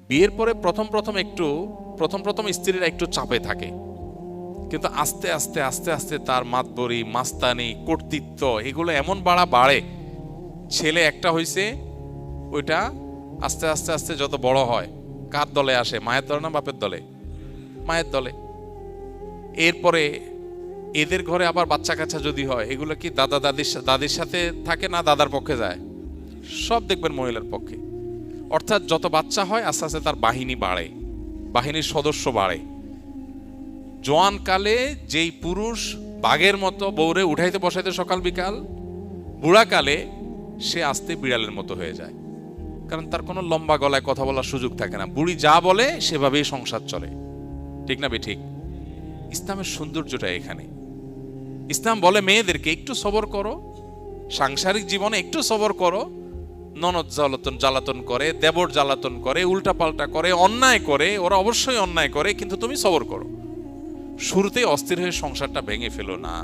বিয়ের পরে প্রথম প্রথম স্ত্রীরা একটু চাপে থাকে, কিন্তু আস্তে আস্তে আস্তে আস্তে তার মাতবরি, মাস্তানি, কর্তৃত্ব এগুলো এমন বাড়ে। ছেলে একটা হইছে, ওইটা আস্তে আস্তে আস্তে যত বড় হয় কার দলে আসে? মায়ের দলে না বাপের দলে? মায়ের দলে। এরপরে এদের ঘরে আবার বাচ্চা কাচ্চা যদি হয়, এগুলো কি দাদির সাথে থাকে না দাদার পক্ষে যায়? সব দেখবেন মহিলার পক্ষে। অর্থাৎ যত বাচ্চা হয় আস্তে আস্তে তার বাহিনী বাড়ে, বাহিনীর সদস্য বাড়ে। জোয়ান কালে যেই পুরুষ বাঘের মতো বউরে উঠাইতে বসাইতে সকাল বিকাল, বুড়া কালে সে আস্তে বিড়ালের মতো হয়ে যায়, কারণ তার কোনো লম্বা গলায় কথা বলার সুযোগ থাকে না। বুড়ি যা বলে সেভাবেই সংসার চলে, ঠিক না ঠিক? ইসলামের সৌন্দর্যটা এখানে। ইসলাম বলে মেয়েদেরকে একটু সবর করো, সাংসারিক জীবনে একটু সবর করো। ননদ জ্বালাতন করে, দেবর জ্বালাতন করে, উল্টা পাল্টা করে, অন্যায় করে, ওরা অবশ্যই অন্যায় করে, কিন্তু তুমি সবর করো। শুরুতেই অস্থির হয়ে সংসারটা ভেঙে ফেলো না।